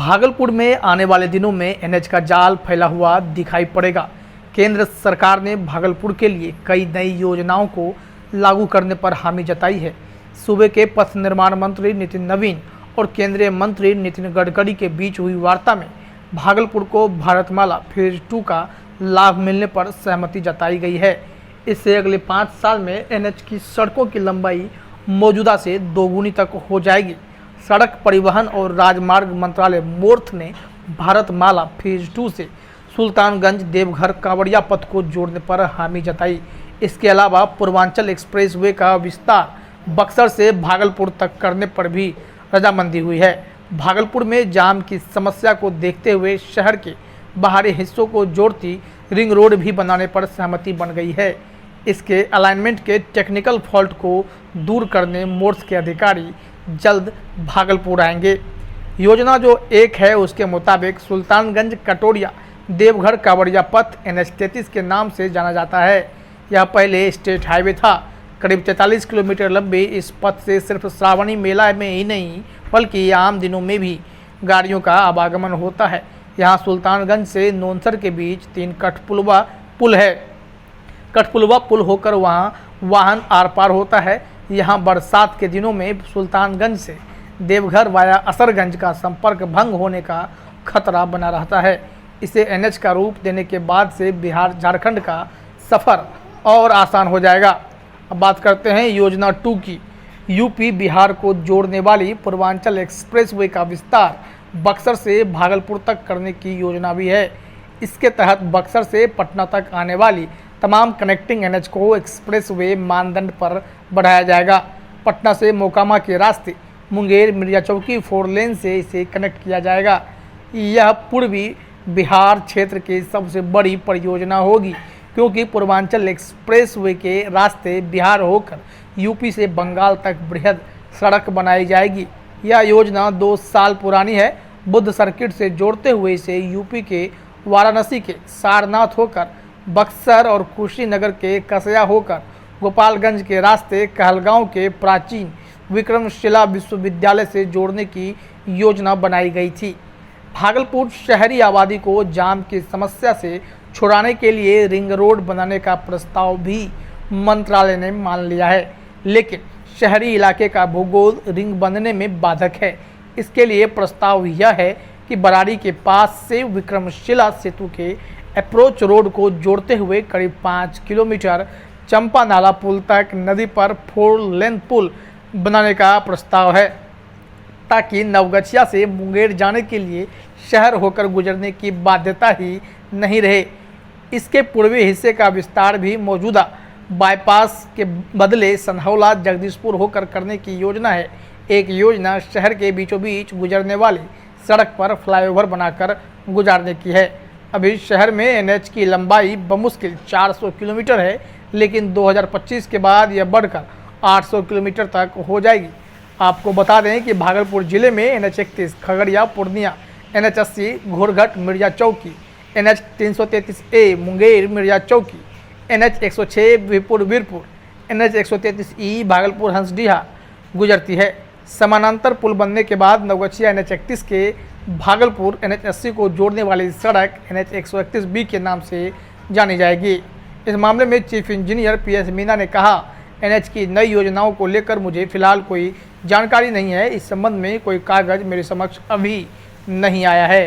भागलपुर में आने वाले दिनों में एनएच का जाल फैला हुआ दिखाई पड़ेगा। केंद्र सरकार ने भागलपुर के लिए कई नई योजनाओं को लागू करने पर हामी जताई है। सूबे के पथ निर्माण मंत्री नितिन नवीन और केंद्रीय मंत्री नितिन गडकरी के बीच हुई वार्ता में भागलपुर को भारतमाला फेज 2 का लाभ मिलने पर सहमति जताई गई है। इससे अगले 5 साल में एनएच की सड़कों की लंबाई मौजूदा से दोगुनी तक हो जाएगी। सड़क परिवहन और राजमार्ग मंत्रालय मोर्थ ने भारतमाला फेज 2 से सुल्तानगंज देवघर कांवड़िया पथ को जोड़ने पर हामी जताई। इसके अलावा पूर्वांचल एक्सप्रेसवे का विस्तार बक्सर से भागलपुर तक करने पर भी रजामंदी हुई है। भागलपुर में जाम की समस्या को देखते हुए शहर के बाहरी हिस्सों को जोड़ती रिंग रोड भी बनाने पर सहमति बन गई है। इसके अलाइनमेंट के टेक्निकल फॉल्ट को दूर करने मोर्थ के अधिकारी जल्द भागलपुर आएंगे। योजना जो एक है उसके मुताबिक सुल्तानगंज कटोरिया देवघर कांवड़िया पथ NH 33 के नाम से जाना जाता है। यह पहले स्टेट हाईवे था। करीब 43 किलोमीटर लंबे इस पथ से सिर्फ श्रावणी मेला में ही नहीं बल्कि आम दिनों में भी गाड़ियों का आवागमन होता है। यहाँ सुल्तानगंज से नोनसर के बीच 3 कठपुलवा पुल है। कठपुलवा पुल होकर वहाँ वाहन आर पार होता है। यहाँ बरसात के दिनों में सुल्तानगंज से देवघर वाया असरगंज का संपर्क भंग होने का खतरा बना रहता है। इसे NH का रूप देने के बाद से बिहार झारखंड का सफ़र और आसान हो जाएगा। अब बात करते हैं योजना 2 की। यूपी बिहार को जोड़ने वाली पूर्वांचल एक्सप्रेसवे का विस्तार बक्सर से भागलपुर तक करने की योजना भी है। इसके तहत बक्सर से पटना तक आने वाली तमाम कनेक्टिंग NH को एक्सप्रेसवे मानदंड पर बढ़ाया जाएगा। पटना से मोकामा के रास्ते मुंगेर मिर्जाचौकी 4 लेन से इसे कनेक्ट किया जाएगा। यह पूर्वी बिहार क्षेत्र की सबसे बड़ी परियोजना होगी क्योंकि पूर्वांचल एक्सप्रेसवे के रास्ते बिहार होकर यूपी से बंगाल तक बृहद सड़क बनाई जाएगी। यह योजना 2 साल पुरानी है। बुद्ध सर्किट से जोड़ते हुए इसे यूपी के वाराणसी के सारनाथ होकर बक्सर और कुशीनगर के कसया होकर गोपालगंज के रास्ते कहलगांव के प्राचीन विक्रमशिला विश्वविद्यालय से जोड़ने की योजना बनाई गई थी। भागलपुर शहरी आबादी को जाम की समस्या से छुड़ाने के लिए रिंग रोड बनाने का प्रस्ताव भी मंत्रालय ने मान लिया है, लेकिन शहरी इलाके का भूगोल रिंग बनने में बाधक है। इसके लिए प्रस्ताव यह है कि बरारी के पास से विक्रमशिला सेतु के अप्रोच रोड को जोड़ते हुए करीब 5 किलोमीटर चंपा नाला पुल तक नदी पर 4 लेन पुल बनाने का प्रस्ताव है ताकि नवगछिया से मुंगेर जाने के लिए शहर होकर गुजरने की बाध्यता ही नहीं रहे। इसके पूर्वी हिस्से का विस्तार भी मौजूदा बाईपास के बदले सनहौला जगदीशपुर होकर करने की योजना है। एक योजना शहर के बीचों बीच गुजरने वाली सड़क पर फ्लाईओवर बनाकर गुजारने की है। अभी शहर में NH की लंबाई बमुश्किल 400 किलोमीटर है, लेकिन 2025 के बाद यह बढ़कर 800 किलोमीटर तक हो जाएगी। आपको बता दें कि भागलपुर जिले में NH 31 Khagaria Purnia, NH 80 Ghorghat Mirza Chowki, NH 333A Munger Mirza Chowki, NH 106 Virpur Virpur, NH 133E Bhagalpur Hansdiha गुजरती है। समानांतर पुल बनने के बाद नवगछिया NH 31 के भागलपुर NH 80 को जोड़ने वाली सड़क NH 131B के नाम से जानी जाएगी। इस मामले में चीफ इंजीनियर PS मीना ने कहा, NH की नई योजनाओं को लेकर मुझे फिलहाल कोई जानकारी नहीं है। इस संबंध में कोई कागज मेरे समक्ष अभी नहीं आया है।